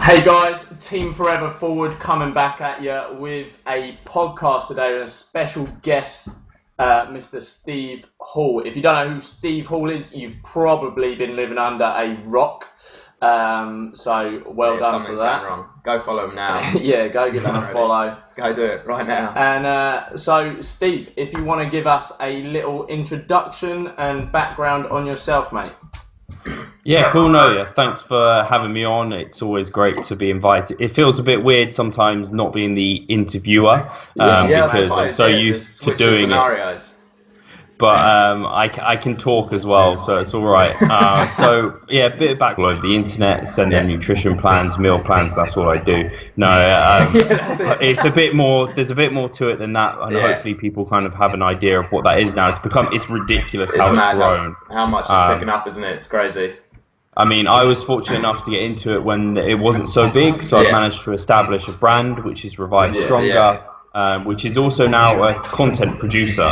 Hey guys, Team Forever Forward coming back at you with a podcast today with a special guest, Mr. Steve Hall. If you don't know who Steve Hall is, you've probably been living under a rock. So well done for that. Wrong. Go follow him now. Yeah, go give him a follow. Go do it right now. And so Steve, if you want to give us a little introduction and background on yourself, mate. Yeah, cool. No, yeah. Thanks for having me on. It's always great to be invited. It feels a bit weird sometimes not being the interviewer because I'm so used to doing scenarios. it. But I can talk as well, so it's all right. So yeah, a bit of back all over the internet, sending nutrition plans, meal plans. That's all I do. No, it's a bit more. There's a bit more to it than that, and hopefully people kind of have an idea of what that is now. It's ridiculous how it's grown. How much it's picking up, isn't it? It's crazy. I mean, I was fortunate enough to get into it when it wasn't so big, so I managed to establish a brand, which is Revive Stronger. Which is also now a content producer,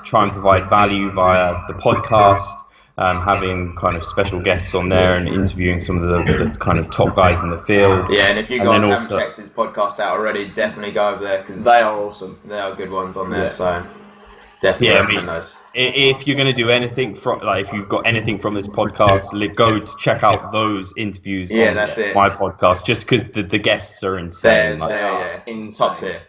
try and provide value via the podcast, having kind of special guests on there and interviewing some of the kind of top guys in the field. Yeah, and if you guys haven't checked his podcast out already, definitely go over there because they are awesome. They are good ones on there, so definitely recommend those. If you're going to do anything if you've got anything from this podcast, go to check out those interviews on my podcast, just because the guests are insane. They are in top tier.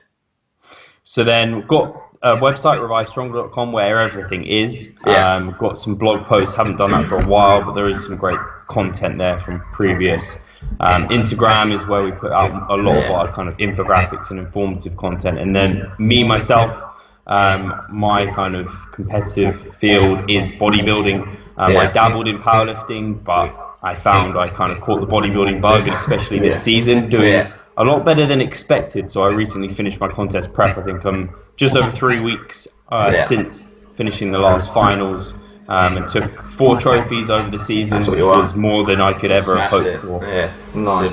So then we've got a website, revivestronger.com, where everything is. We've got some blog posts, haven't done that for a while, but there is some great content there from previous. Instagram is where we put out a lot of our kind of infographics and informative content. And then myself, my kind of competitive field is bodybuilding. I dabbled in powerlifting, but I found I kind of caught the bodybuilding bug, and especially this season, doing a lot better than expected. So I recently finished my contest prep. I think I'm just over 3 weeks since finishing the last finals, and took 4 trophies over the season, which was more than I could ever have hoped for. Yeah, nice.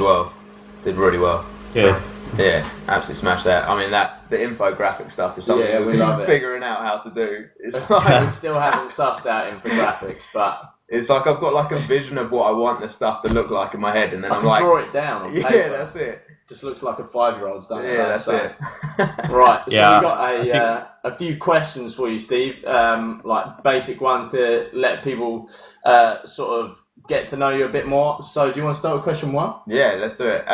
Did really well. Yes. Yeah, absolutely smashed that. I mean, the infographic stuff is something we love figuring out how to do. It's like we still haven't sussed out infographics, but it's like I've got like a vision of what I want the stuff to look like in my head, and then I'm like, draw it down on paper. Yeah, that's it. Just looks like a 5-year-old's done it. Yeah, that's it. Right, so we've got a few questions for you, Steve. Like basic ones to let people sort of get to know you a bit more. So do you want to start with question 1? Yeah, let's do it.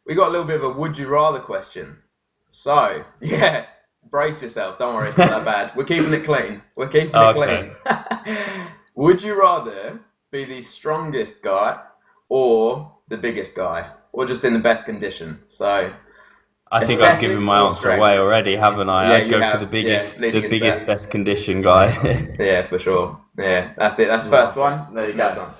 We got a little bit of a would you rather question. So, brace yourself. Don't worry, it's not that bad. We're keeping it clean. Clean. Would you rather be the strongest guy or the biggest guy? Or just in the best condition? So, I think I've given my answer away already, haven't I? I'd go for the biggest, best condition guy. Yeah, for sure. Yeah, that's it. That's the first one. There you go.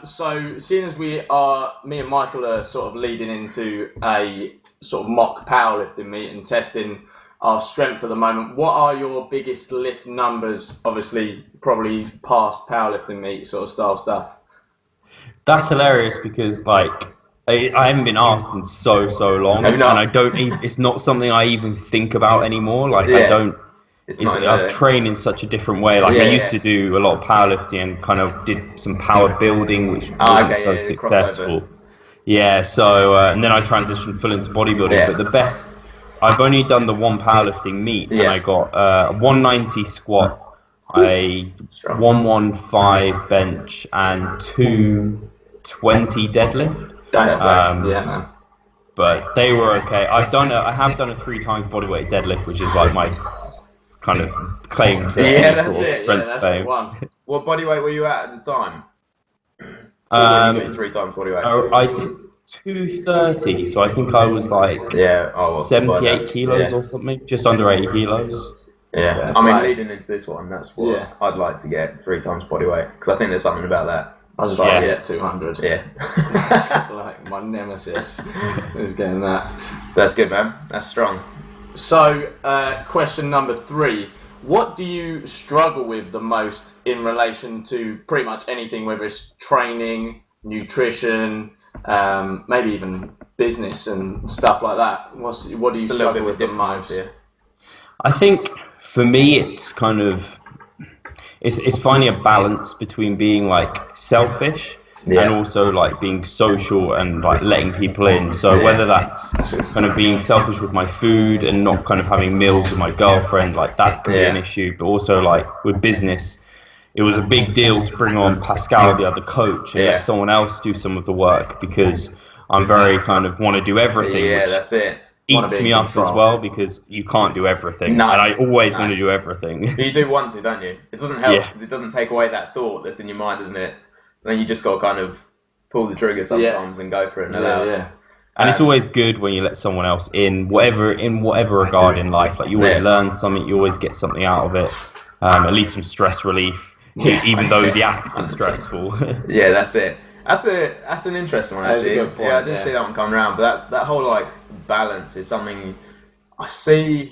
So, seeing as me and Michael are sort of leading into a sort of mock powerlifting meet and testing our strength at the moment, what are your biggest lift numbers? Obviously, probably past powerlifting meet sort of style stuff. That's hilarious because, I haven't been asked in so long, and I don't. It's not something I even think about anymore. I've trained in such a different way. I used to do a lot of powerlifting and kind of did some power building, which wasn't so successful. Crossover. Yeah, so and then I transitioned full into bodybuilding. But the best, I've only done the one powerlifting meet, and I got a 190 squat, a 115 bench, and 220 deadlift. But they were okay. I have done a 3 times bodyweight deadlift, which is like my kind of claim to sort of strength fame. What bodyweight were you at the time? You got 3 times bodyweight. I did 230, so I think I was 78 kilos or something, just under 80 kilos. Yeah, I mean, leading into this one, that's what I'd like to get 3 times bodyweight, because I think there's something about that. I was trying to get 200. Yeah. Like my nemesis is getting that. That's good, man. That's strong. So, question number 3. What do you struggle with the most in relation to pretty much anything, whether it's training, nutrition, maybe even business and stuff like that? What do you struggle with the most? I think for me, it's kind of... It's finding a balance between being selfish and also like being social and like letting people in. So whether that's kind of being selfish with my food and not kind of having meals with my girlfriend, like that could be an issue, but also like with business, it was a big deal to bring on Pascal, the other coach, and let someone else do some of the work, because I'm very kind of want to do everything. Yeah, that's it. Eats me up as well, because you can't do everything, and I always want to do everything. But you do want to, don't you? It doesn't help because it doesn't take away that thought that's in your mind, doesn't it? And then you just got to kind of pull the trigger sometimes and go for it. And it's always good when you let someone else in whatever regard in life. Like you always learn something, you always get something out of it. At least some stress relief, even though the act is stressful. Yeah, that's it. That's an interesting one, actually. That's a good point, I didn't see that one come around, but that whole like balance is something I see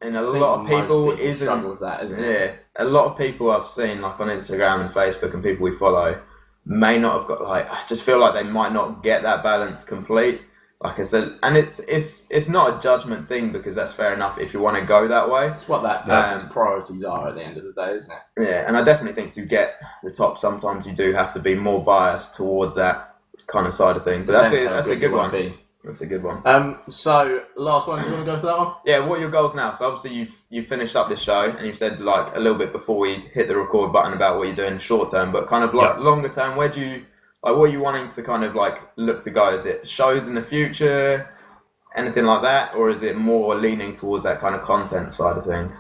in a lot of people. Struggle with that, isn't it? Yeah, a lot of people I've seen like on Instagram and Facebook and people we follow may not have got like. I just feel like they might not get that balance complete. Like I said, and it's not a judgment thing, because that's fair enough if you want to go that way. It's what that person's priorities are at the end of the day, isn't it? Yeah, and I definitely think to get the top, sometimes you do have to be more biased towards that kind of side of things. But that's a good one. That's a good one. So last one, you want to go for that one? Yeah, what are your goals now? So obviously you've finished up this show, and you've said like a little bit before we hit the record button about what you're doing short term, but kind of like longer term, where do you like, what are you wanting to kind of like look to go? Is it shows in the future, anything like that, or is it more leaning towards that kind of content side of things?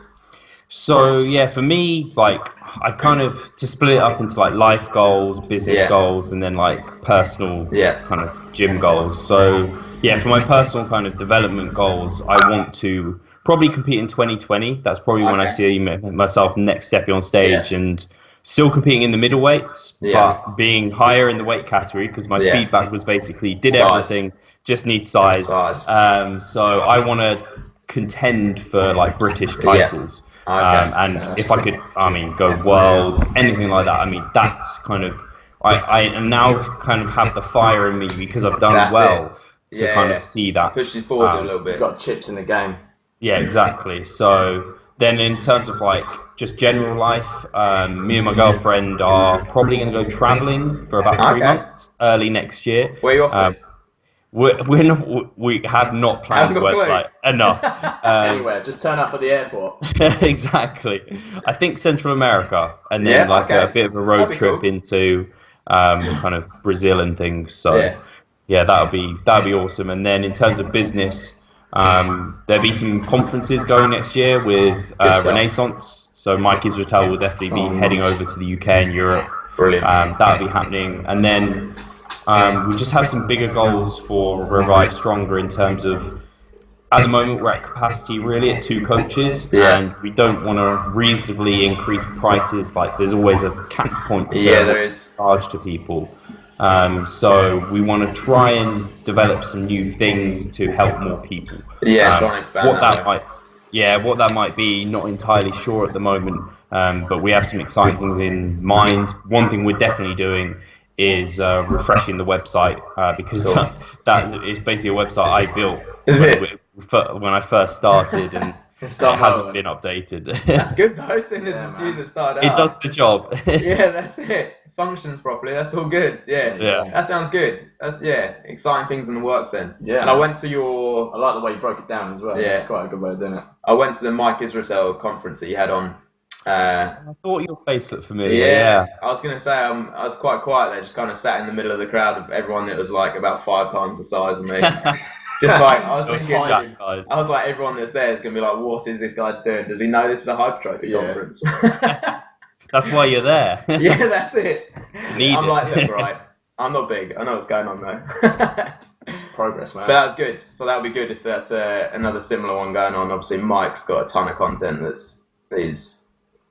So yeah, for me, like I kind of to split it up into like life goals, business goals, and then like personal kind of gym goals. So yeah, for my personal kind of development goals, I want to probably compete in 2020. That's probably when I see myself next stepping on stage and still competing in the middleweights, but being higher in the weight category, because my feedback was basically everything, just need size. So I want to contend for like British titles. And if I could, go world, anything like that, that's kind of, I now kind of have the fire in me because I've done to kind of see that. Push you forward a little bit. You've got chips in the game. Yeah, exactly. So then in terms of like just general life, me and my girlfriend are probably going to go traveling for about 3 months early next year. Where are you off to? We have not planned enough. Anywhere, just turn up at the airport. Exactly. I think Central America, and then a bit of a road trip into kind of Brazil and things. So that'll be awesome. And then in terms of business, there'll be some conferences going next year with Renaissance. So Mike Israel will definitely be heading over to the UK and Europe. Brilliant. That'll be happening, and then. We just have some bigger goals for Revive Stronger in terms of, at the moment we're at capacity really at 2 coaches, and we don't want to reasonably increase prices. Like there's always a cap point to charge to people. So we want to try and develop some new things to help more people. Try and expand what that might be, not entirely sure at the moment, but we have some exciting things in mind. One thing we're definitely doing is refreshing the website, because that is basically a website I built when I first started, and it hasn't been updated. That's good though, since it's you that started out. It does the job. That's it. Functions properly. That's all good. Yeah. That sounds good. That's exciting things in the works then. Yeah. And I went to your. I like the way you broke it down as well. Yeah. It's quite a good way of doing it. I went to the Mike Israel conference that you had on. I thought your face looked familiar. Yeah. I was gonna say I was quite quiet there, just kind of sat in the middle of the crowd of everyone that was like about 5 times the size of me. Just like I was thinking, I was like, everyone that's there is gonna be like, what is this guy doing? Does he know this is a hypertrophy conference? That's why you're there. That's it. I'm like, look, right, I'm not big. I know what's going on though. It's progress, man. But that's good. So that'll be good if that's another similar one going on. Obviously, Mike's got a ton of content he's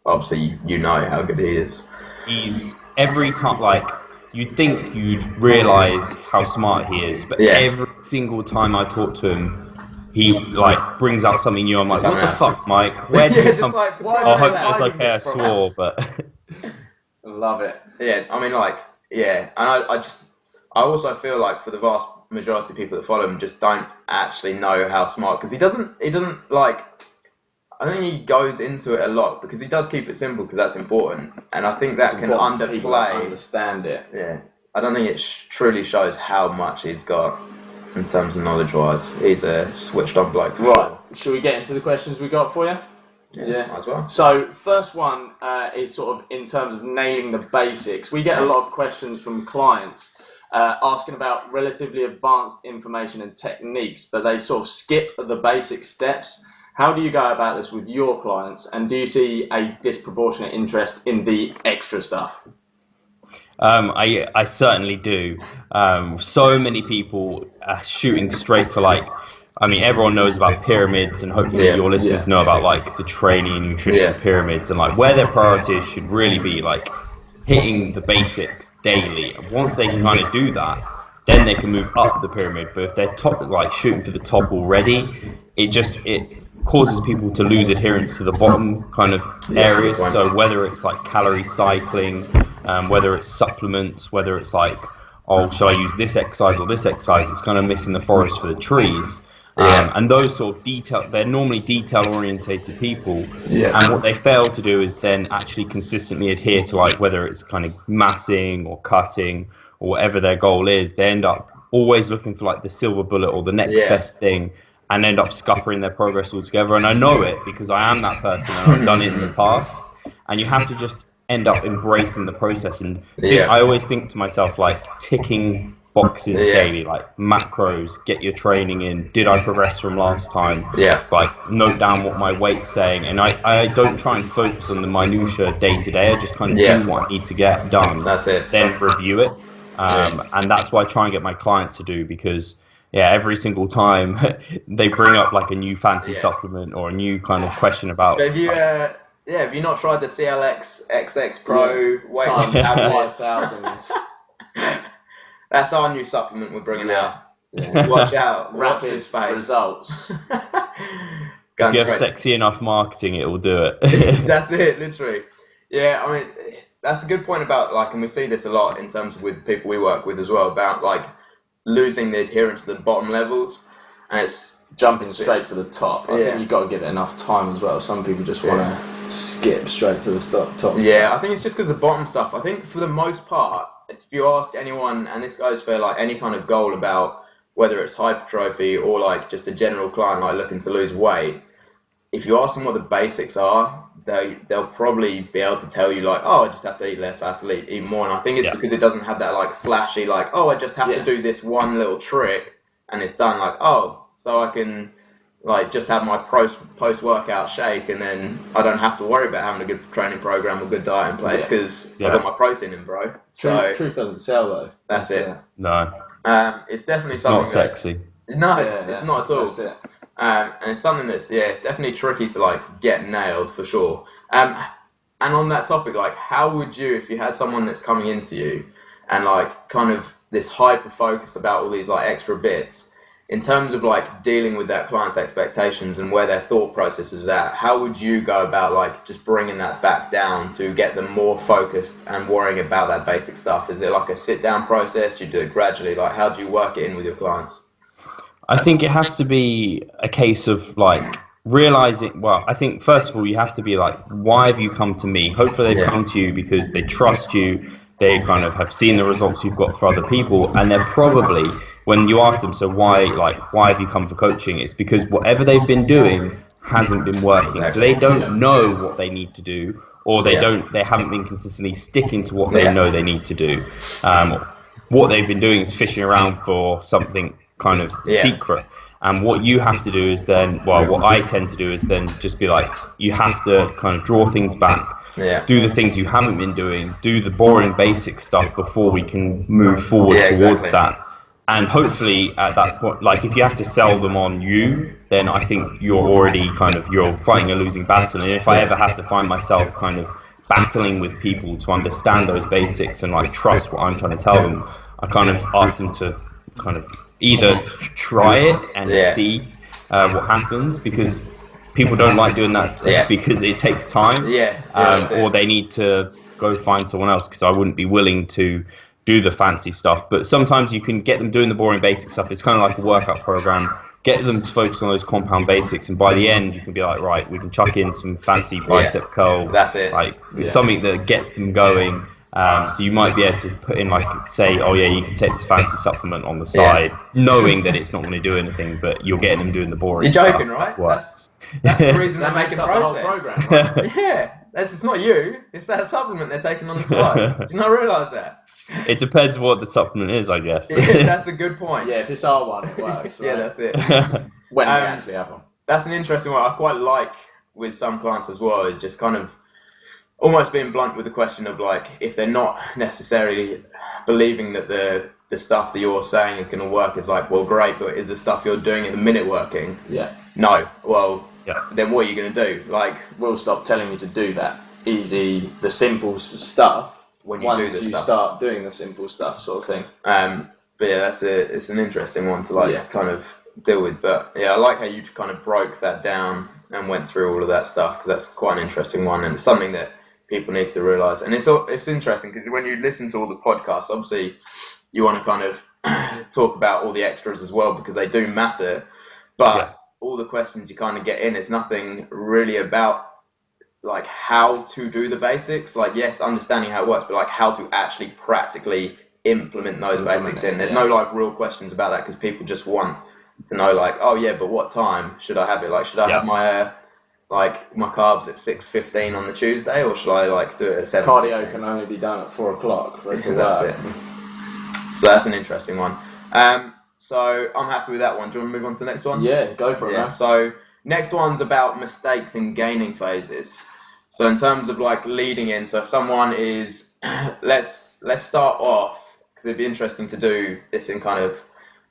obviously, you know how good he is. He's every time, like, you'd think you'd realise how smart he is, but every single time I talk to him, he, like, brings out something new. I'm like, what the fuck, Mike? Where did you come from? I hope it's okay, I swore, but... I love it. Yeah, I mean, like, and I also feel like for the vast majority of people that follow him just don't actually know how smart, because he doesn't, like... I think he goes into it a lot because he does keep it simple, because that's important, and I think that can underplay. Understand it. Yeah, I don't think it truly shows how much he's got in terms of knowledge-wise. He's a switched-on bloke. Right. Should we get into the questions we got for you? Yeah, might as well. So, first one is sort of in terms of nailing the basics. We get a lot of questions from clients asking about relatively advanced information and techniques, but they sort of skip the basic steps. How do you go about this with your clients, and do you see a disproportionate interest in the extra stuff? I certainly do. So many people are shooting straight for everyone knows about pyramids, and hopefully your listeners know about like the training and nutrition pyramids, and like where their priorities should really be like hitting the basics daily. And once they can kind of do that, then they can move up the pyramid. But if they're shooting for the top already, it causes people to lose adherence to the bottom kind of areas. So whether it's like calorie cycling, whether it's supplements, whether it's like, oh, should I use this exercise or this exercise, it's kind of missing the forest for the trees. And those sort of they're normally detail-orientated people, and what they fail to do is then actually consistently adhere to, like, whether it's kind of massing or cutting or whatever their goal is. They end up always looking for like the silver bullet or the next best thing, and end up scuppering their progress altogether. And I know it because I am that person, and I've done it in the past. And you have to just end up embracing the process. And I always think to myself, like, ticking boxes daily, like macros, get your training in, did I progress from last time, like note down what my weight's saying, and I don't try and focus on the minutiae day to day. I just kind of do what I need to get done. That's it. Then review it, and that's what I try and get my clients to do, because every single time they bring up like a new fancy supplement or a new kind of question about have you not tried the CLX XX Pro weight loss tablet? 5,000. That's our new supplement we're bringing out. Watch out. Rapid his face. results. If you have sexy enough marketing, it will do it. That's it, literally. Yeah, I mean, that's a good point about, like, and we see this a lot in terms of with people we work with as well, about like losing the adherence to the bottom levels, and it's jumping straight to the top. I think you've got to give it enough time as well. Some people just want to skip straight to the top. Yeah, I think it's just because the bottom stuff, I think for the most part, if you ask anyone, and this goes for like any kind of goal about whether it's hypertrophy or like just a general client like looking to lose weight, if you ask them what the basics are, they'll probably be able to tell you like, oh, I just have to eat less, I have to eat more. And I think it's because it doesn't have that like flashy like, oh, I just have to do this one little trick and it's done. Like, oh, so I can like just have my post-workout shake, and then I don't have to worry about having a good training program or good diet in place because I've got my protein in, bro. Truth doesn't sell though. That's it. No. It's definitely it's something not sexy. No, it's not at all. That's it. And it's something that's definitely tricky to like get nailed for sure. And on that topic, like, how would you, if you had someone that's coming into you and like kind of this hyper focus about all these like extra bits, in terms of like dealing with that client's expectations and where their thought process is at, how would you go about like just bringing that back down to get them more focused and worrying about that basic stuff? Is it like a sit down process? You do it gradually? Like, how do you work it in with your clients? I think it has to be a case of like realizing, well, I think first of all, you have to be like, why have you come to me? Hopefully they've come to you because they trust you. They kind of have seen the results you've got for other people, and they're probably, when you ask them, so why have you come for coaching? It's because whatever they've been doing hasn't been working. So they don't know what they need to do, or they haven't been consistently sticking to what they know they need to do. What they've been doing is fishing around for something kind of secret. And what you have to do is then, well, what I tend to do is then just be like, you have to kind of draw things back. Do the things you haven't been doing, do the boring basic stuff before we can move forward towards that. And hopefully at that point, like if you have to sell them on you, then I think you're fighting a losing battle. And if I ever have to find myself kind of battling with people to understand those basics and like trust what I'm trying to tell them, I kind of ask them to kind of either try it and see what happens, because people don't like doing that because it takes time, or they need to go find someone else, because I wouldn't be willing to do the fancy stuff. But sometimes you can get them doing the boring basic stuff. It's kind of like a workout program. Get them to focus on those compound basics, and by the end you can be like, right, we can chuck in some fancy bicep curl. That's it. Like something that gets them going. So you might be able to put in like, say, oh yeah, you can take this fancy supplement on the side, knowing that it's not going to do anything, but you're getting them doing the boring stuff. You're joking, stuff. Right? That's the reason they're making the whole process. program, right? Yeah, it's not you. It's that supplement they're taking on the side. Do you not realise that? It depends what the supplement is, I guess. Yeah, that's a good point. Yeah, if it's R1, it works. Right? Yeah, that's it. When we actually have one. That's an interesting one. I quite like with some clients as well, is just kind of almost being blunt with the question of like, if they're not necessarily believing that the stuff that you're saying is going to work, it's like, well, great, but is the stuff you're doing at the minute working? Yeah. No. Well, then what are you going to do? Like, we'll stop telling you to do that easy, the simple stuff when you once do this you stuff. Start doing the simple stuff, sort of thing. But yeah, it's an interesting one to like kind of deal with. But yeah, I like how you kind of broke that down and went through all of that stuff, because that's quite an interesting one, and it's something that people need to realise. And it's interesting because when you listen to all the podcasts, obviously you want to kind of talk about all the extras as well, because they do matter. But all the questions you kind of get in, it's nothing really about like how to do the basics. Like, yes, understanding how it works, but like how to actually practically implement those basics in. There's no like real questions about that, because people just want to know like, oh yeah, but what time should I have it? Like, should I have my my carbs at 6:15 on the Tuesday, or should I like do it at 7? Cardio can only be done at 4 o'clock. That's it. So that's an interesting one. So I'm happy with that one. Do you want to move on to the next one? Yeah, go for it, man. So next one's about mistakes in gaining phases. So in terms of like leading in, so if someone is, let's start off, because it'd be interesting to do this in kind of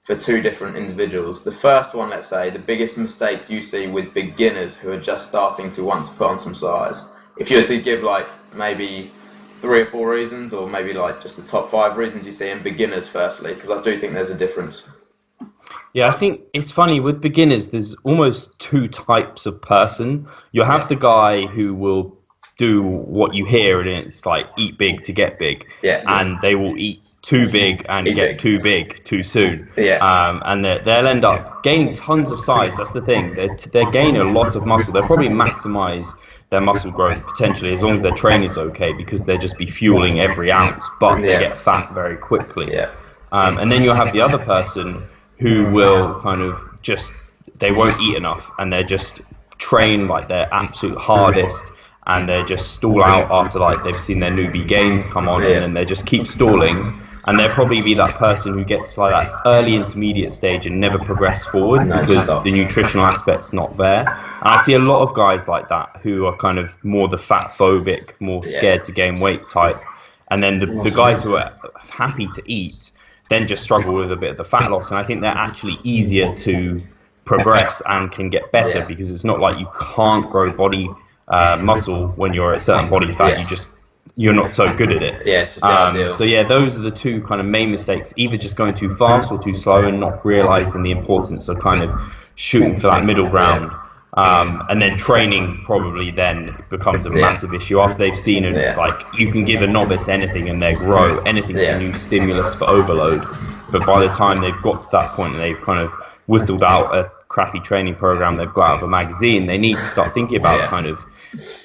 for two different individuals. The first one, let's say, the biggest mistakes you see with beginners who are just starting to want to put on some size. If you were to give like maybe 3 or 4 reasons, or maybe like just the top 5 reasons you see in beginners firstly, because I do think there's a difference. Yeah, I think it's funny with beginners, there's almost 2 types of person. You'll have the guy who will do what you hear, and it's like eat big to get big. And they will eat too big and get too big too soon. And they'll end up gaining tons of size. That's the thing. They're gaining a lot of muscle. They'll probably maximize their muscle growth potentially, as long as their training's okay, because they'll just be fueling every ounce, but they get fat very quickly. And then you'll have the other person who will kind of just, they won't eat enough, and they're just train like their absolute hardest, and they just stall out after like they've seen their newbie gains come on, and then they just keep stalling. And they'll probably be that person who gets like that early intermediate stage and never progress forward because the nutritional aspect's not there. And I see a lot of guys like that who are kind of more the fat phobic, more scared to gain weight type. And then the guys who are happy to eat then just struggle with a bit of the fat loss. And I think they're actually easier to progress and can get better, because it's not like you can't grow body muscle when you're at a certain body fat. You're not so good at it. It's just so those are the 2 kind of main mistakes, either just going too fast or too slow and not realizing the importance of kind of shooting for that middle ground. And then training probably then becomes a massive issue after they've seen it. Like, you can give a novice anything and they grow. Anything's a new stimulus for overload. But by the time they've got to that point and they've kind of whittled out a crappy training program they've got out of a magazine, they need to start thinking about kind of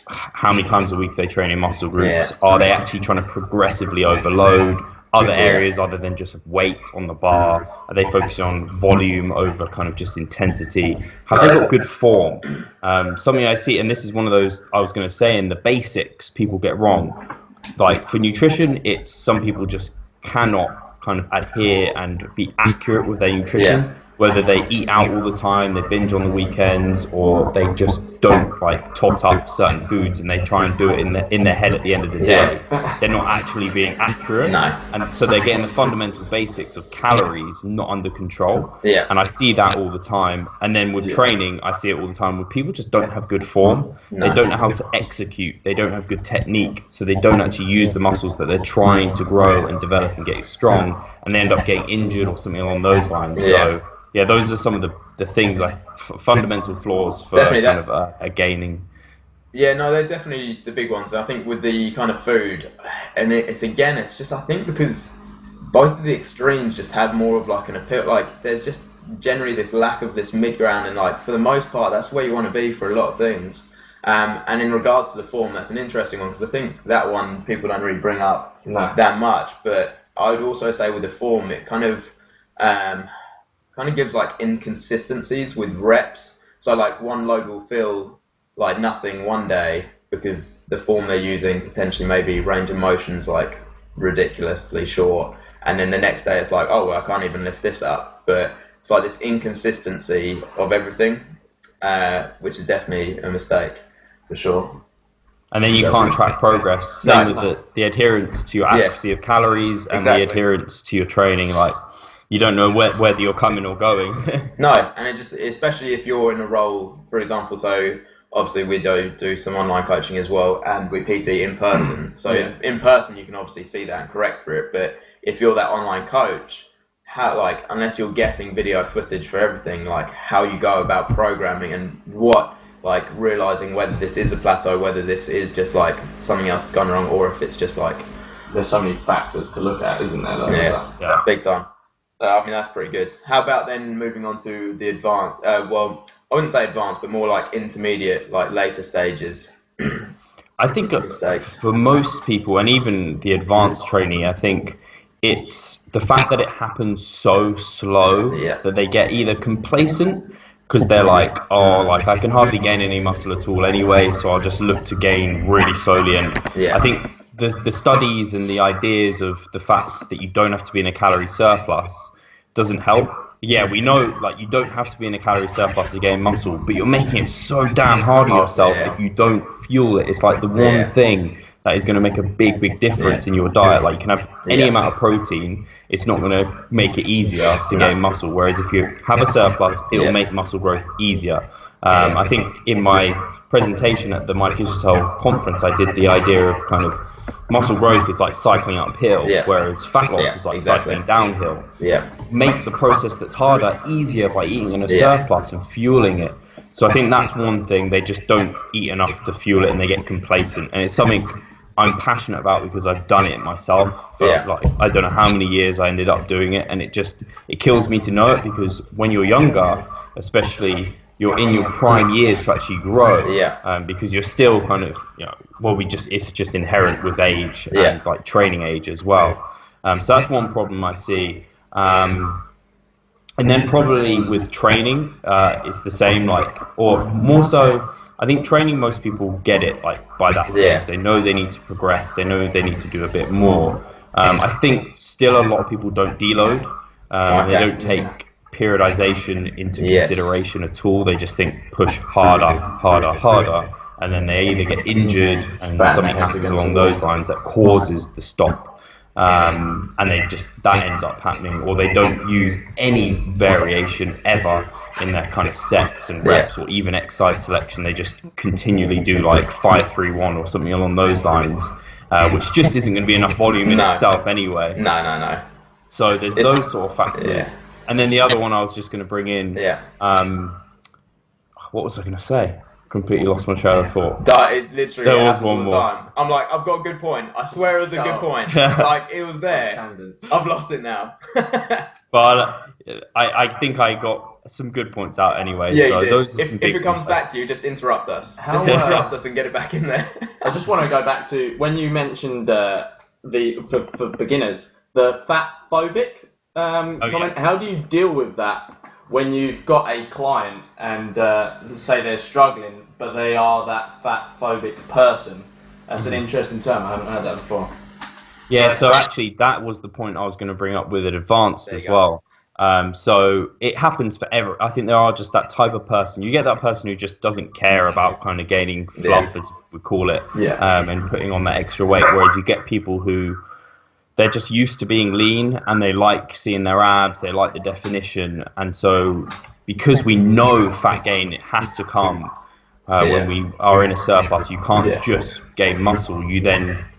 how many times a week they train in muscle groups. Are they actually trying to progressively overload other areas other than just weight on the bar? Are they focusing on volume over kind of just intensity? Have they got good form? Something I see, and this is one of those I was going to say, in the basics people get wrong. Like for nutrition, it's some people just cannot kind of adhere and be accurate with their nutrition. Whether they eat out all the time, they binge on the weekends, or they just don't like tot up certain foods and they try and do it in their head at the end of the day. They're not actually being accurate. And so they're getting the fundamental basics of calories not under control. And I see that all the time. And then with training, I see it all the time where people just don't have good form. They don't know how to execute. They don't have good technique. So they don't actually use the muscles that they're trying to grow and develop and get strong. And they end up getting injured or something along those lines. So those are some of the things, fundamental flaws for kind of a gaining. Yeah, no, they're definitely the big ones. I think with the kind of food, and it's just, I think because both of the extremes just have more of like an appeal. Like, there's just generally this lack of this mid ground, and like for the most part, that's where you want to be for a lot of things. And in regards to the form, that's an interesting one because I think that one people don't really bring up No. that much. But I would also say with the form, it kind of gives like inconsistencies with reps. So like one load will feel like nothing one day because the form they're using potentially maybe range of motion's like ridiculously short, and then the next day it's like, oh well, I can't even lift this up. But it's like this inconsistency of everything, which is definitely a mistake for sure. And then you can't track progress. Same with the adherence to your accuracy of calories and the adherence to your training. Like, you don't know whether you're coming or going. No, and it just, especially if you're in a role, for example, so obviously we do some online coaching as well, and we PT in person. So in person you can obviously see that and correct for it. But if you're that online coach, how, like, unless you're getting video footage for everything, like how you go about programming and what, like realizing whether this is a plateau, whether this is just like something else has gone wrong, or if it's just like there's so many factors to look at, isn't there? Yeah, big time. I mean, that's pretty good. How about then moving on to the advanced, well, I wouldn't say advanced, but more like intermediate, like later stages. I think for most people, and even the advanced trainee, I think it's the fact that it happens so slow that they get either complacent because they're like, oh, like I can hardly gain any muscle at all anyway, so I'll just look to gain really slowly. And I think the studies and the ideas of the fact that you don't have to be in a calorie surplus doesn't help. Yeah, we know, like, you don't have to be in a calorie surplus to gain muscle, but you're making it so damn hard on yourself if you don't fuel it. It's like the one thing that is going to make a big difference in your diet. Like, you can have any amount of protein, it's not going to make it easier to gain muscle. Whereas if you have a surplus, it will make muscle growth easier. I think in my presentation at the Mike Israel conference, I did the idea of kind of muscle growth is like cycling uphill, whereas fat loss is like cycling downhill. Make the process that's harder easier by eating in a surplus and fueling it. So I think that's one thing. They just don't eat enough to fuel it and they get complacent. And it's something I'm passionate about because I've done it myself for like, I don't know how many years I ended up doing it, and it kills me to know it, because when you're younger, especially, you're in your prime years to actually grow, because you're still kind of, you know, it's just inherent with age and like training age as well. So that's one problem I see. And then probably with training, it's the same, like, or more so, I think training, most people get it like by that stage. They know they need to progress. They know they need to do a bit more. I think still a lot of people don't deload. They don't take periodization into consideration at all. They just think push harder, and then they either get injured and something happens along those lines that causes the stop, and that ends up happening, or they don't use any variation ever in their kind of sets and reps or even exercise selection. They just continually do like 5-3-1 or something along those lines, which just isn't going to be enough volume in itself anyway. No. So there's those sort of factors. And then the other one I was just going to bring in, what was I going to say? Completely lost my train of thought. It literally there was one more. Time. I'm like, I've got a good point. I swear it was a good point. Like, it was there. I've lost it now. But I think I got some good points out anyway. So those are some big if it comes back to you, just interrupt us. Interrupt us and get it back in there. I just want to go back to when you mentioned for beginners, the fat phobic comment. How do you deal with that when you've got a client and say they're struggling, but they are that fat phobic person? That's an interesting term. I haven't heard that before. Yeah, so actually that was the point I was going to bring up with it advanced as well. So it happens for I think there are just that type of person. You get that person who just doesn't care about kind of gaining fluff, as we call it, and putting on that extra weight, whereas you get people who they're just used to being lean and they like seeing their abs, they like the definition. And so because we know fat gain, it has to come when we are in a surplus. You can't just gain muscle.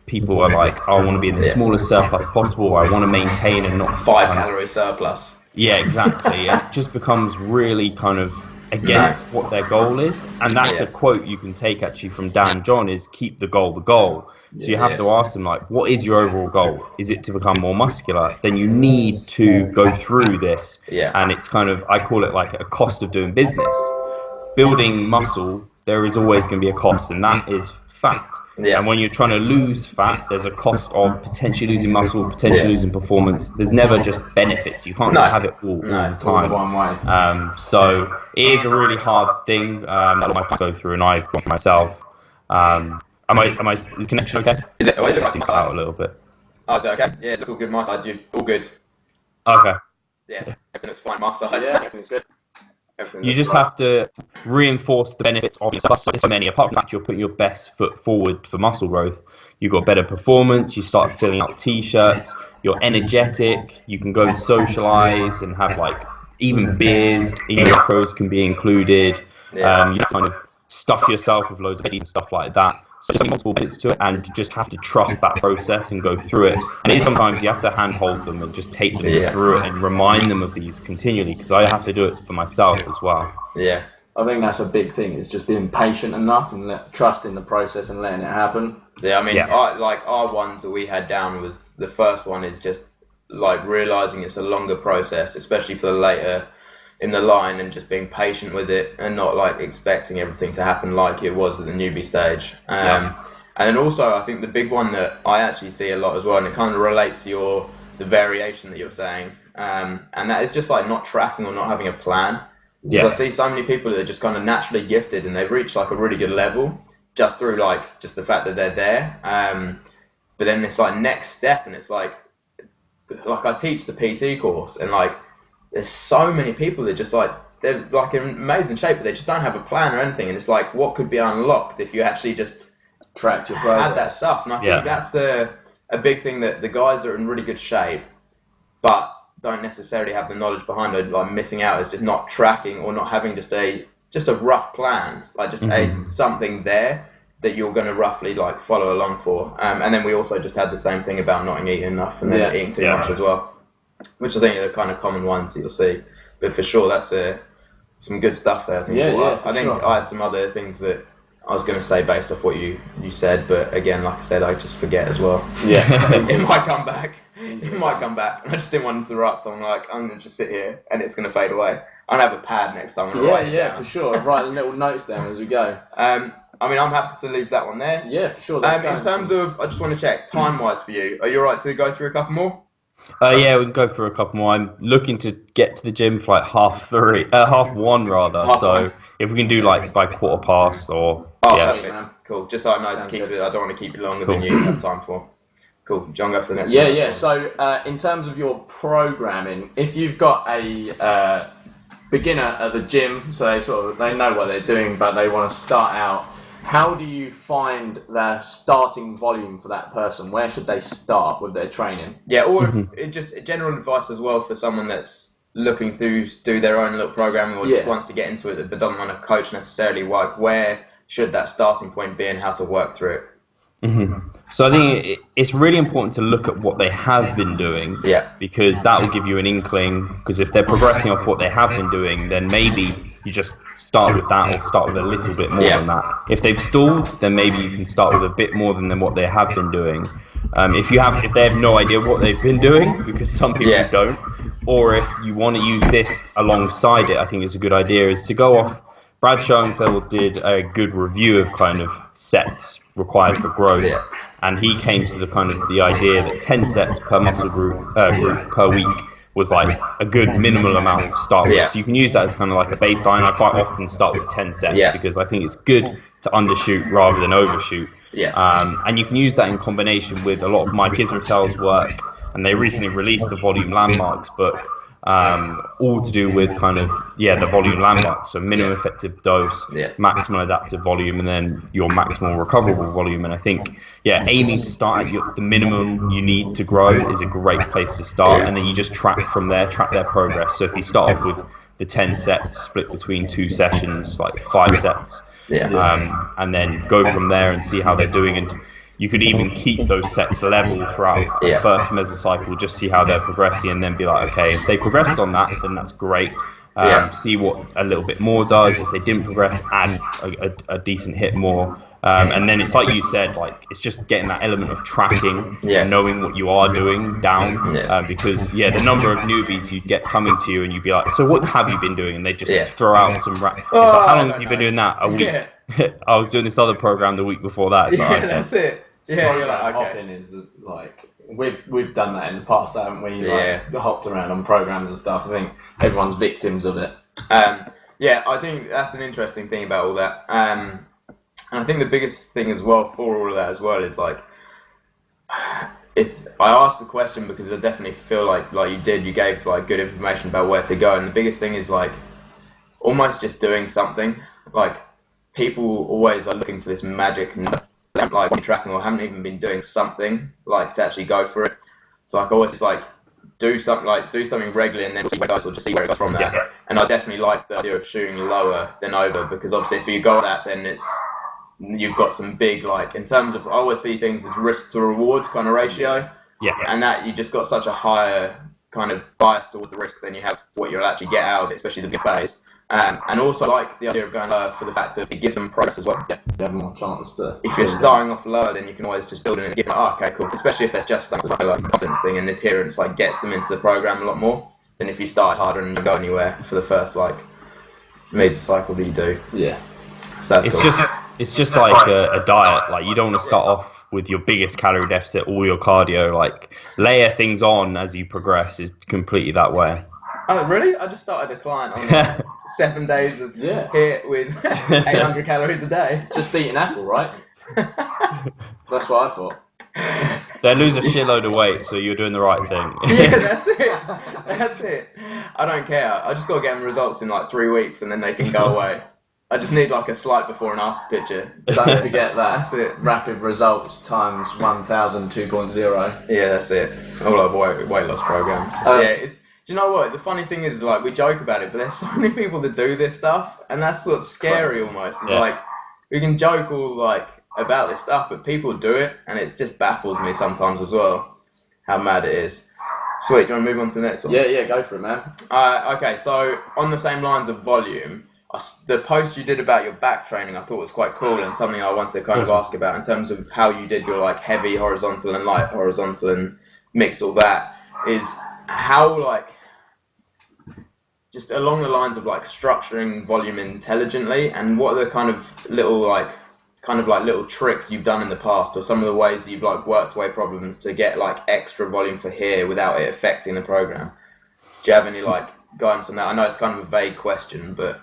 People are like, I want to be in the smallest surplus possible. I want to maintain and not 5-calorie surplus. Yeah, exactly. And it just becomes really kind of against what their goal is. And that's a quote you can take actually from Dan John, is keep the goal the goal. So you have to ask them, like, what is your overall goal? Is it to become more muscular? Then you need to go through this. And it's kind of, I call it like a cost of doing business. Building muscle, there is always going to be a cost, and that is fat. Yeah. And when you're trying to lose fat, there's a cost of potentially losing muscle, potentially losing performance. There's never just benefits. You can't just have it all the time. One way. So it is a really hard thing that I go through, and I've gone for myself. Am I the connection okay? Is it? Oh, it looks cut out a little bit. Oh, is it okay? Yeah, it's all good my side. You all good? Okay. Yeah, everything's fine my side. Yeah, everything's good. You just have to reinforce the benefits of yourself. So many. Apart from that, you're putting your best foot forward for muscle growth. You've got better performance. You start filling up t-shirts. You're energetic. You can go and socialize and have like even beers in your macros can be included. You kind of stuff yourself with loads of veggies and stuff like that. So there's multiple benefits to it, and you just have to trust that process and go through it. And it is sometimes you have to handhold them and just take them through it and remind them of these continually, because I have to do it for myself as well. Yeah. I think that's a big thing, is just being patient enough and trusting the process and letting it happen. Yeah, I mean, our ones that we had down was, the first one is just like realising it's a longer process, especially for the later in the line, and just being patient with it and not like expecting everything to happen like it was at the newbie stage. And then also I think the big one that I actually see a lot as well, and it kind of relates to the variation that you're saying, and that is just like not tracking or not having a plan. Because I see so many people that are just kind of naturally gifted, and they've reached like a really good level just through like just the fact that they're there. But then it's like next step, and it's like I teach the PT course, and like there's so many people that just like, they're like in amazing shape, but they just don't have a plan or anything. And it's like, what could be unlocked if you actually just tracked your progress, had that stuff? And I think that's a big thing, that the guys that are in really good shape but don't necessarily have the knowledge behind it, like missing out, is just not tracking or not having just a rough plan, like just something there that you're going to roughly like follow along for. And then we also just had the same thing about not eating enough and then eating too much as well, which I think are the kind of common ones that you'll see. But for sure, that's some good stuff there. I think. I think I had some other things that I was going to say based off what you said, but again, like I said, I just forget as well. Yeah. It might come back. It might come back. I just didn't want to interrupt. I'm like, I'm going to just sit here and it's going to fade away. I'm going to have a pad next time. Yeah, for sure. Write little notes down as we go. I mean, I'm happy to leave that one there. Yeah, for sure. In terms of, I just want to check, time-wise for you, are you alright to go through a couple more? Yeah, we can go through a couple more. I'm looking to get to the gym for like 1:30 rather. So if we can do like by 1:15 or... Perfect. Cool. Just so I know to keep it, I don't want to keep it longer than you have time for. Cool. John, go for the next one. Yeah. So in terms of your programming, if you've got a beginner at the gym, so they know what they're doing, but they want to start out, how do you find their starting volume for that person? Where should they start with their training? Yeah, or just general advice as well for someone that's looking to do their own little programming, or just wants to get into it but doesn't want to coach necessarily. Like, where should that starting point be and how to work through it? So I think it's really important to look at what they have been doing, because that will give you an inkling. Because if they're progressing off what they have been doing, then maybe you just start with that, or start with a little bit more than that. If they've stalled, then maybe you can start with a bit more than what they have been doing. If they have no idea what they've been doing, because some people don't, or if you want to use this alongside it, I think it's a good idea is to go off. Brad Schoenfeld did a good review of kind of sets required for growth, and he came to the idea that 10 sets per muscle group per week was like a good minimal amount to start with. So you can use that as kind of like a baseline. I quite often start with 10 sets because I think it's good to undershoot rather than overshoot. And you can use that in combination with a lot of Mike Israel's work, and they recently released the Volume Landmarks book, all to do with kind of the volume landmarks, so minimum effective dose, maximal adaptive volume, and then your maximal recoverable volume. And I think aiming to start at the minimum you need to grow is a great place to start, and then you just track from there, track their progress. So if you start off with the 10 sets split between 2 sessions, like 5 sets, and then go from there and see how they're doing. And you could even keep those sets level throughout the first mesocycle, just see how they're progressing, and then be like, okay, if they progressed on that, then that's great. See what a little bit more does. If they didn't progress, add a decent hit more. And then it's like you said, like it's just getting that element of tracking, knowing what you are doing down. Because the number of newbies you'd get coming to you, and you'd be like, so what have you been doing? And they just throw out some it's like, how long have you been doing that? A week. I was doing this other program the week before that. So yeah, that's it. Yeah, you're like, okay. Hopping is like we've done that in the past, haven't we? Yeah. Like hopped around on programs and stuff. I think everyone's victims of it. Yeah, I think that's an interesting thing about all that. And I think the biggest thing as well for all of that as well is like, I asked the question because I definitely feel like you gave like good information about where to go, and the biggest thing is like almost just doing something. Like people always are looking for this magic, like tracking or haven't even been doing something like to actually go for it. So like always just like do something regularly and then see where it goes, or just see where it goes from that. Yeah. And I definitely like the idea of shooting lower than over, because obviously if you go that, then you've got some big, like, in terms of, I always see things as risk to reward kind of ratio. Yeah. And that you just got such a higher kind of bias towards the risk than you have what you'll actually get out of it, especially the big phase. And also like the idea of going lower for the fact that it gives them progress as well. Yeah, you have more chance to. If you're starting off lower, then you can always just build in and give them, okay, cool. Especially if there's just like a confidence thing, and adherence like gets them into the program a lot more than if you start harder and you don't go anywhere for the first like mesocycle that you do. Yeah. So that's cool. It's just like a diet. Like you don't want to start off with your biggest calorie deficit, all your cardio. Like layer things on as you progress is completely that way. Oh, really? I just started a client on 7 days of HIIT with 800 calories a day. Just eat an apple, right? That's what I thought. They lose a shitload of weight, so you're doing the right thing. Yeah, that's it. That's it. I don't care. I just got to get them results in like 3 weeks, and then they can go away. I just need like a slight before and after picture. Don't forget that. That's it. Rapid results times 1000 2.0. Yeah, that's it. All our weight loss programs. Do you know what? The funny thing is, like, we joke about it, but there's so many people that do this stuff, and that's what's scary almost. It's like, we can joke all, like, about this stuff, but people do it, and it just baffles me sometimes as well, how mad it is. Sweet, do you want to move on to the next one? Yeah, go for it, man. Okay, so on the same lines of volume, the post you did about your back training I thought was quite cool, and something I wanted to kind of ask about in terms of how you did your, like, heavy horizontal and light horizontal and mixed all that, is how, like, just along the lines of like structuring volume intelligently, and what are the kind of little tricks you've done in the past, or some of the ways you've like worked away problems to get like extra volume for here without it affecting the program. Do you have any like guidance on that? I know it's kind of a vague question, but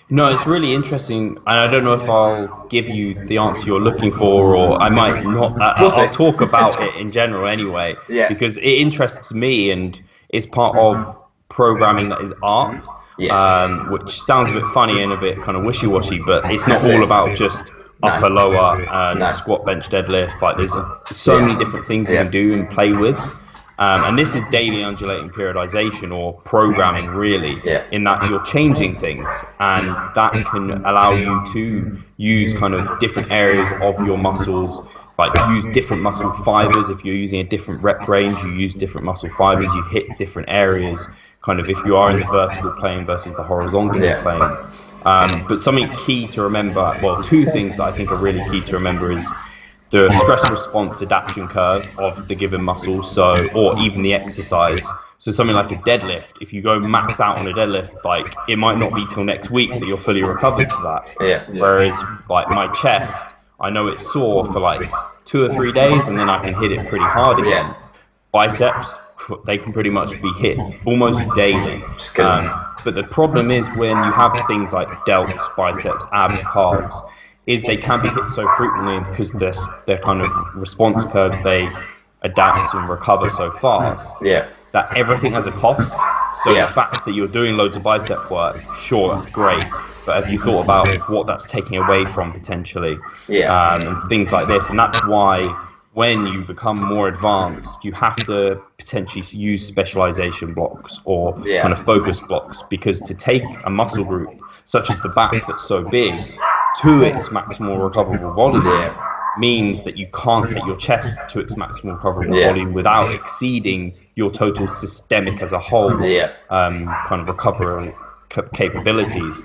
no, it's really interesting, and I don't know if I'll give you the answer you're looking for, or I might not. I'll talk about it in general anyway, because it interests me and is part of programming that is art, which sounds a bit funny and a bit kind of wishy-washy, but it's not all about just upper, lower, and squat, bench, deadlift. Like there's so many different things you can do and play with, and this is daily undulating periodization, or programming really, in that you're changing things, and that can allow you to use kind of different areas of your muscles. Like use different muscle fibers. If you're using a different rep range, you use different muscle fibers. You hit different areas. Kind of if you are in the vertical plane versus the horizontal plane. But something key to remember, well, two things that I think are really key to remember is the stress response adaptation curve of the given muscle, or even the exercise. So something like a deadlift, if you go max out on a deadlift, like it might not be till next week that you're fully recovered to that. Whereas like my chest, I know it's sore for like 2 or 3 days, and then I can hit it pretty hard again. Biceps, they can pretty much be hit almost daily. But the problem is when you have things like delts, biceps, abs, calves, is they can be hit so frequently because their kind of response curves, they adapt and recover so fast that everything has a cost. So the fact that you're doing loads of bicep work, sure, that's great, but have you thought about what that's taking away from potentially? And things like this. And that's why when you become more advanced, you have to potentially use specialization blocks or kind of focus blocks, because to take a muscle group such as the back that's so big to its maximal recoverable volume means that you can't take your chest to its maximal recoverable volume without exceeding your total systemic as a whole kind of recovery capabilities.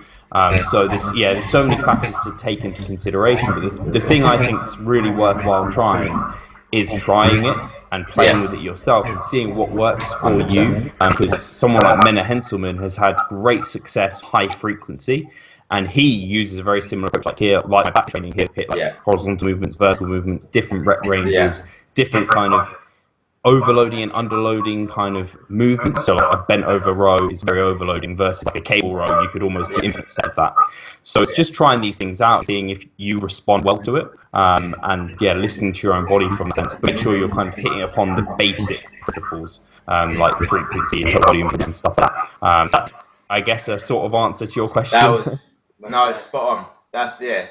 So there's so many factors to take into consideration, but the thing I think is really worthwhile trying is trying it and playing with it yourself and seeing what works for you. Because someone like Menna Henselman has had great success, high frequency, And he uses a very similar approach, like here, like my back training here, hit like horizontal movements, vertical movements, different rep ranges, different kind of overloading and underloading kind of movements. So like a bent over row is very overloading versus like a cable row. You could almost do infinite sets of that. So it's just trying these things out, seeing if you respond well to it, and listening to your own body from sense. But make sure you're kind of hitting upon the basic principles, like the frequency and volume and stuff like that. That's, I guess, a sort of answer to your question. That was spot on. That's I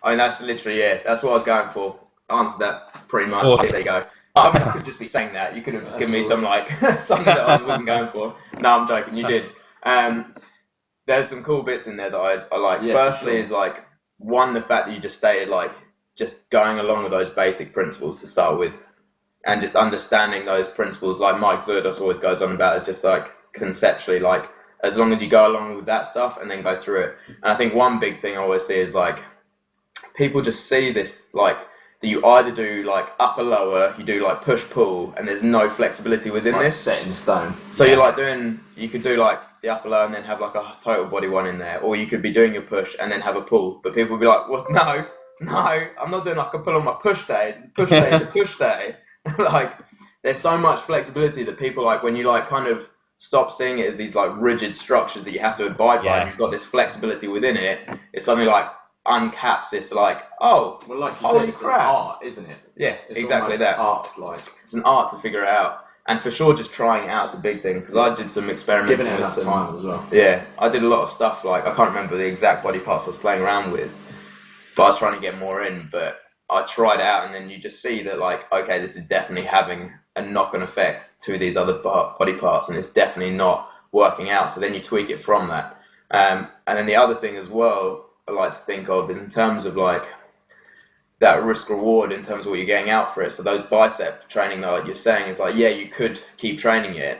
mean, that's literally that's what I was going for. Answered that pretty much. Awesome. There you go. I mean, I could just be saying that. You could have just given me some like something that I wasn't going for. No, I'm joking. You did. There's some cool bits in there that I like. Firstly, is like the fact that you just stated like just going along with those basic principles to start with, and just understanding those principles. Like Mike Zurdos always goes on about, is just like conceptually, like as long as you go along with that stuff and then go through it. And I think one big thing I always see is like people just see this like. You either do like upper lower, you do like push pull, and there's no flexibility within this. Set in stone. So you're like you could do like the upper lower and then have like a total body one in there, or you could be doing your push and then have a pull. But people will be like, "What? No, I'm not doing like a pull on my push day. Push day is a push day." Like there's so much flexibility that people like when you like kind of stop seeing it as these like rigid structures that you have to abide by, and you've got this flexibility within it. It's something like uncaps this like, oh, well, like you holy said, it's crap. an art, isn't it? Yeah, It's exactly that. Art, like it's an art to figure it out, and for sure, just trying it out is a big thing. Because I did some experimenting giving it with enough time as well. Yeah, I did a lot of stuff. Like I can't remember the exact body parts I was playing around with, but I was trying to get more in. But I tried it out, and then you just see that like, okay, this is definitely having a knock-on effect to these other body parts, and it's definitely not working out. So then you tweak it from that. And then the other thing as well, I like to think of in terms of like that risk reward in terms of what you're getting out for it. So those bicep training that like you're saying is like, you could keep training it.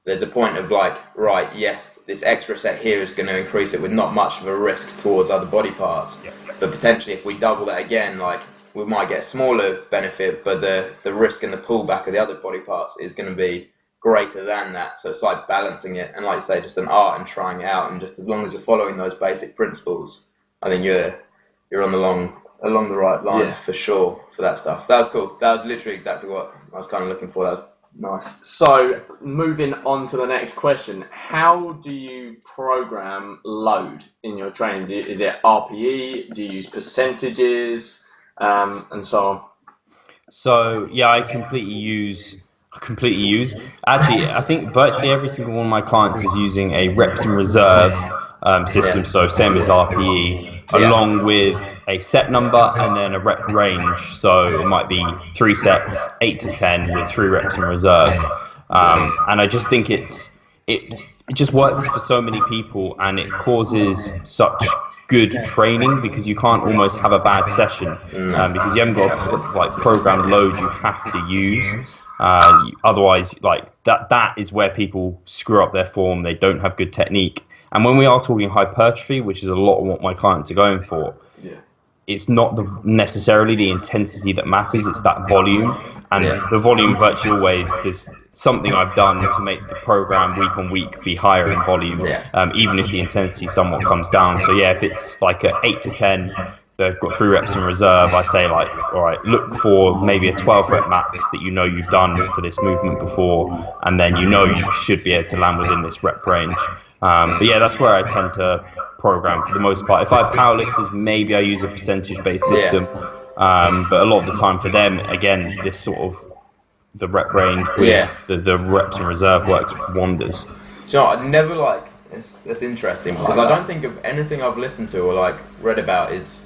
There's a point of like, right, yes, this extra set here is going to increase it with not much of a risk towards other body parts. But potentially if we double that again, like we might get smaller benefit, but the risk and the pullback of the other body parts is going to be greater than that. So it's like balancing it, and like you say, just an art and trying it out. And just as long as you're following those basic principles, I think you're on along the right lines for sure for that stuff. That was cool. That was literally exactly what I was kind of looking for. That was nice. So moving on to the next question, how do you program load in your training? Is it RPE? Do you use percentages, and so on? So I completely use. Actually, I think virtually every single one of my clients is using a reps in reserve system, so same as RPE, along with a set number and then a rep range. So it might be 3 sets, 8 to 10 with 3 reps in reserve. And I just think it just works for so many people, and it causes such good training because you can't almost have a bad session because you haven't got a programmed load you have to use. Otherwise, like that is where people screw up their form. They don't have good technique. And when we are talking hypertrophy, which is a lot of what my clients are going for, it's not necessarily the intensity that matters, it's that volume. And the volume virtually always, there's something I've done to make the program week on week be higher in volume, even if the intensity somewhat comes down. So if it's like a 8 to 10, they've got 3 reps in reserve, I say like, all right, look for maybe a 12 rep max that you know you've done for this movement before, and then you know you should be able to land within this rep range. But that's where I tend to program for the most part. If I have powerlifters, maybe I use a percentage-based system, but a lot of the time for them, again, this sort of the rep range with the reps in reserve works wonders. You know, I never that's interesting because I don't think of anything I've listened to or like read about is.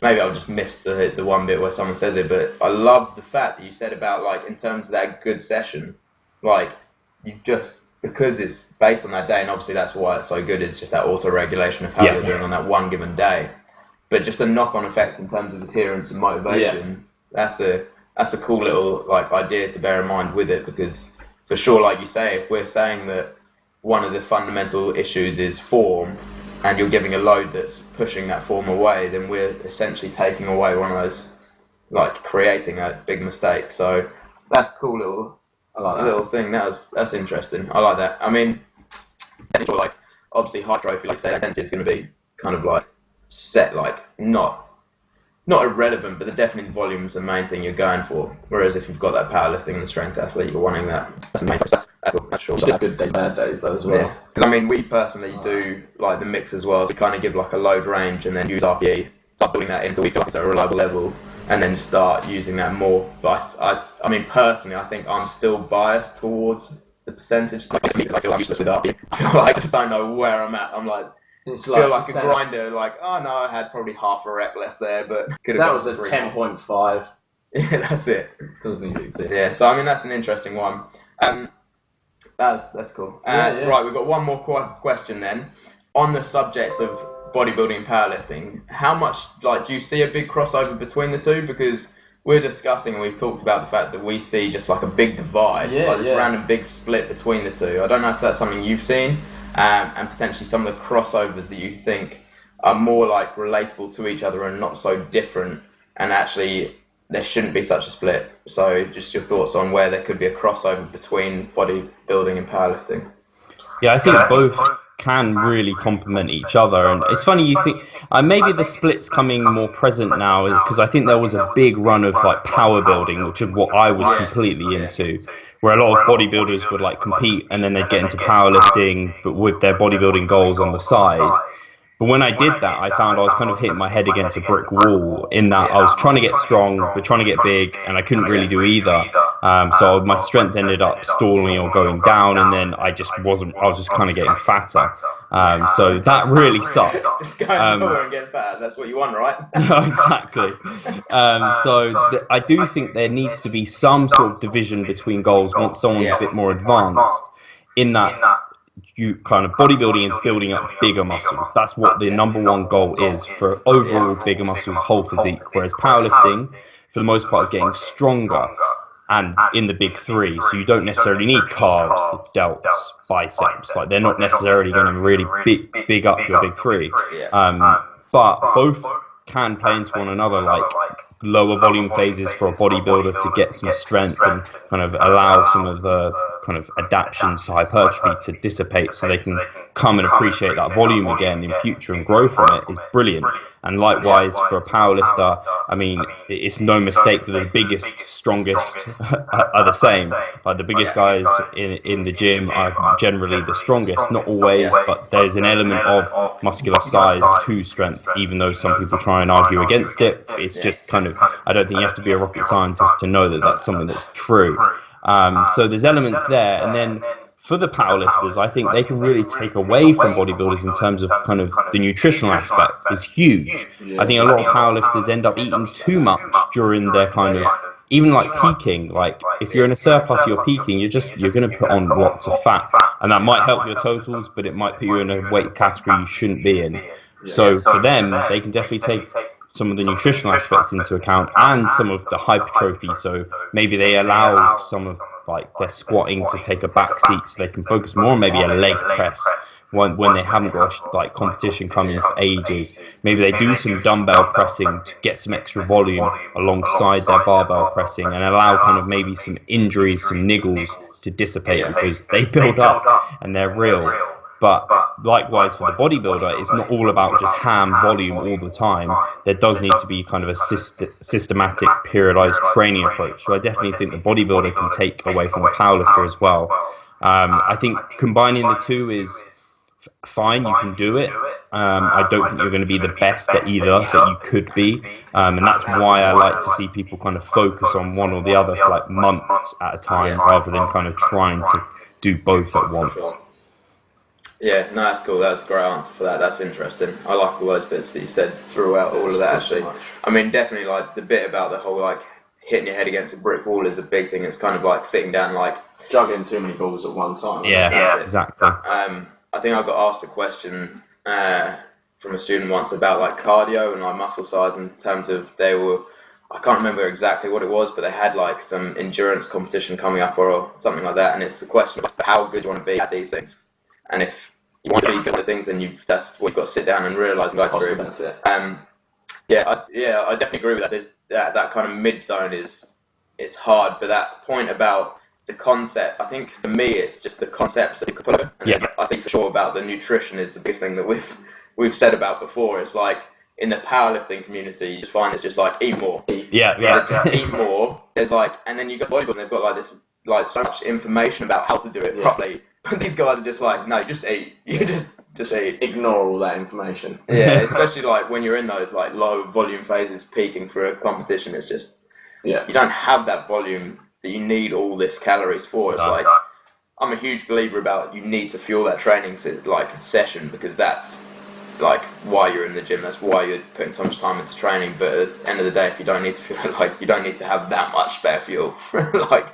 Maybe I've just missed the one bit where someone says it, but I love the fact that you said about like in terms of that good session, like you just, because it's based on that day, and obviously that's why it's so good, is just that auto-regulation of how you're doing on that one given day. But just a knock-on effect in terms of adherence and motivation, that's a cool little like idea to bear in mind with it, because for sure, like you say, if we're saying that one of the fundamental issues is form, and you're giving a load that's pushing that form away, then we're essentially taking away one of those, like creating a big mistake. So that's a cool little thing. That's interesting. I like that. I mean, like obviously hypertrophy, like I say, intensity is going to be kind of like set, like not irrelevant, but definitely the volume's the main thing you're going for. Whereas if you've got that powerlifting and strength athlete, you're wanting that. That's the main focus. That's sure. You still have good days, bad days though as well. Yeah, because I mean, we personally do like the mix as well. So we kind of give like a load range and then use RPE, start building that until we feel like it's at a reliable level, and then start using that more. But I mean, personally, I think I'm still biased towards the percentage. Like, I feel like useless with RPE. I feel like I just don't know where I'm at. I'm like. It's feel like a grinder, like, oh no, I had probably half a rep left there, but could have. That was a 10.5. Yeah, that's it. Doesn't even exist. Yeah, so I mean, that's an interesting one. That's cool. Yeah. Right, we've got one more question then. On the subject of bodybuilding and powerlifting, how much, like, do you see a big crossover between the two? Because we're discussing, and we've talked about the fact that we see just like a big divide, like this random big split between the two. I don't know if that's something you've seen. And potentially some of the crossovers that you think are more like relatable to each other and not so different, and actually there shouldn't be such a split. So just your thoughts on where there could be a crossover between bodybuilding and powerlifting. Yeah, I think both can really complement each other, and it's funny you think maybe the split's coming more present now, because I think there was a big run of like power building, which is what I was completely into, where a lot of bodybuilders would like compete and then they'd get into powerlifting but with their bodybuilding goals on the side. But when I did that, I found I was kind of hitting my head against a brick wall, in that I was trying to get strong but trying to get big, and I couldn't really do either. So my strength ended up stalling or going down, and then I was just kind of getting fatter. So that really sucked. Just going lower and get fatter, that's what you want, right? Exactly. I do think there needs to be some sort of division between goals once someone's a bit more advanced, in that you kind of bodybuilding is building up bigger muscles. That's what the number one goal is for overall bigger muscles, whole physique. Whereas powerlifting, for the most part, is getting stronger and in the big three. So you don't necessarily need calves, delts, biceps. Like, they're not necessarily going to really big up your big three. But both can play into one another, like lower volume phases for a bodybuilder to get some strength and kind of allow some of the kind of adaptions to hypertrophy to dissipate, so they can come and appreciate that volume again in future and grow from it, is brilliant. And likewise for a powerlifter, I mean, it's no mistake that the biggest, strongest are the same. Like, the biggest guys in the gym are generally the strongest, not always, but there's an element of muscular size to strength, even though some people try and argue against it. It's just kind of, I don't think you have to be a rocket scientist to know that that's something that's true. So there's elements there, and then for the powerlifters, I think they can really take away from bodybuilders in terms of kind of the nutritional aspect is huge. I think a lot of powerlifters end up eating too much during their kind of, even like peaking. Like, if you're in a surplus, you're peaking, you're going to put on lots of fat, and that might help your totals, but it might put you in a weight category you shouldn't be in. So for them, they can definitely take some of the nutritional aspects into account and some of the hypertrophy. So maybe they allow some of like their squatting to take a back seat, so they can focus more on maybe a leg press when they haven't got like competition coming for ages. Maybe they do some dumbbell pressing to get some extra volume alongside their barbell pressing, and allow kind of maybe some injuries, some niggles to dissipate, because they build up and they're real. But likewise for the bodybuilder, it's not all about just ham volume all the time. There does need to be kind of a systematic, periodized training approach. So I definitely think the bodybuilder can take away from the powerlifter as well. I think combining the two is fine, you can do it. I don't think you're going to be the best at either that you could be. And that's why I like to see people kind of focus on one or the other for like months at a time, rather than kind of trying to do both at once. Yeah, no, that's cool. That's a great answer for that. That's interesting. I like all those bits that you said throughout all of that, actually. I mean, definitely, like, the bit about the whole, like, hitting your head against a brick wall is a big thing. It's kind of like sitting down, like, juggling too many balls at one time. Yeah, exactly. I think I got asked a question from a student once about, like, cardio and, like, muscle size, in terms of I can't remember exactly what it was, but they had, like, some endurance competition coming up or something like that. And it's the question of how good you want to be at these things. And if you want to be good at things, then that's what you've got to sit down and realise and go through. I definitely agree with that. That kind of mid zone is hard, but that point about the concept, I think for me it's just the concepts that you can put over. And I think for sure about the nutrition is the biggest thing that we've we've said about before. It's like in the powerlifting community, you just find it's just like eat more. Yeah. Just eat more. There's like, and then you go to bodybuilding, they've got like this, like so much information about how to do it properly. But these guys are just like, no, just eat. You just eat. Ignore all that information. Yeah, especially like when you're in those like low volume phases, peaking for a competition. It's just you don't have that volume that you need all this calories for. It's like, I'm a huge believer about you need to fuel that training session, because that's like why you're in the gym. That's why you're putting so much time into training. But at the end of the day, if you don't need to feel like you don't need to have that much spare fuel, like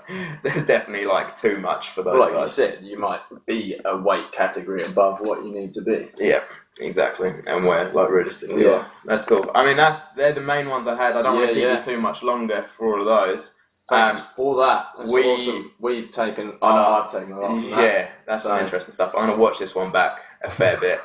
there's definitely like too much for those guys. Like you said, you might be a weight category above what you need to be. Yeah, exactly. And where like realistically, that's cool. I mean, they're the main ones I had. I don't want to keep you too much longer for all of those. Thanks for that. That's awesome. We've taken. I've taken a lot from that. Yeah, that's some interesting stuff. I'm gonna watch this one back a fair bit.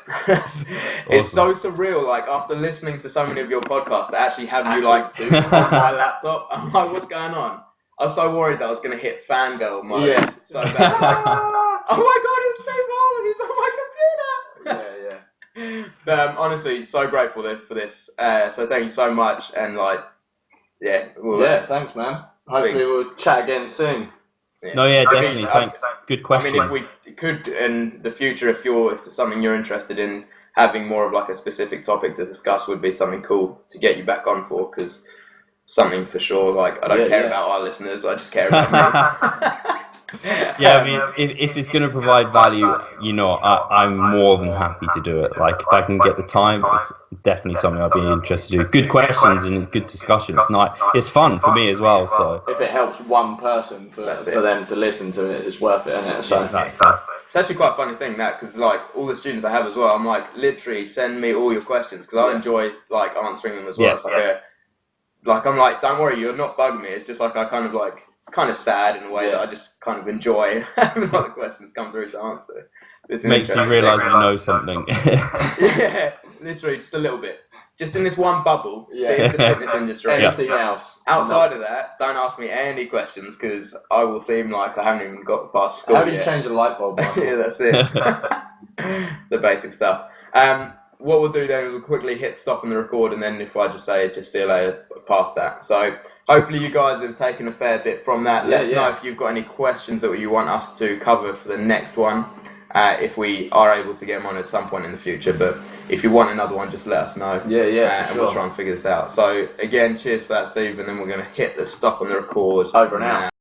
It's so surreal. Like after listening to so many of your podcasts, to actually have you like on my laptop, I'm like, what's going on? I was so worried that I was gonna hit fangirl mode so bad. Like, oh my god, it's Steve Hall. He's on my computer. But honestly, so grateful for this. So thank you so much, and like, thanks, man. Hopefully we'll chat again soon. Yeah. No, definitely. Thanks. Good questions. I mean, if we could in the future, if it's something you're interested in, having more of like a specific topic to discuss would be something cool to get you back on for, because something for sure. Like I don't care about our listeners. I just care about me. I mean, if it's going to provide value, I'm more than happy to do it. Like, if I can get the time, it's definitely something I'd be interested in. Good questions and it's good discussion. It's nice. It's fun for me as well. So if it helps one person for them to listen to it, it's worth it, isn't it? So it's actually quite a funny thing because like all the students I have as well, I'm like, literally send me all your questions, because I enjoy like answering them as well. It's like I'm like, don't worry, you're not bugging me. It's just like I kind of like. It's kind of sad in a way that I just kind of enjoy having all the questions come through to answer. This makes you realise you know something. Literally, just a little bit. Just in this one bubble, the fitness industry. Anything else? Outside of that, don't ask me any questions, because I will seem like I haven't even got past school yet. Have you changed a light bulb? Yeah, that's it. The basic stuff. What we'll do then is we'll quickly hit stop on the record, and then if I just say just see you later past that. So hopefully you guys have taken a fair bit from that. Let us know if you've got any questions that you want us to cover for the next one, if we are able to get them on at some point in the future. But if you want another one, just let us know. And we'll try and figure this out. So again, cheers for that, Steve, and then we're going to hit the stop on the record. Over and out.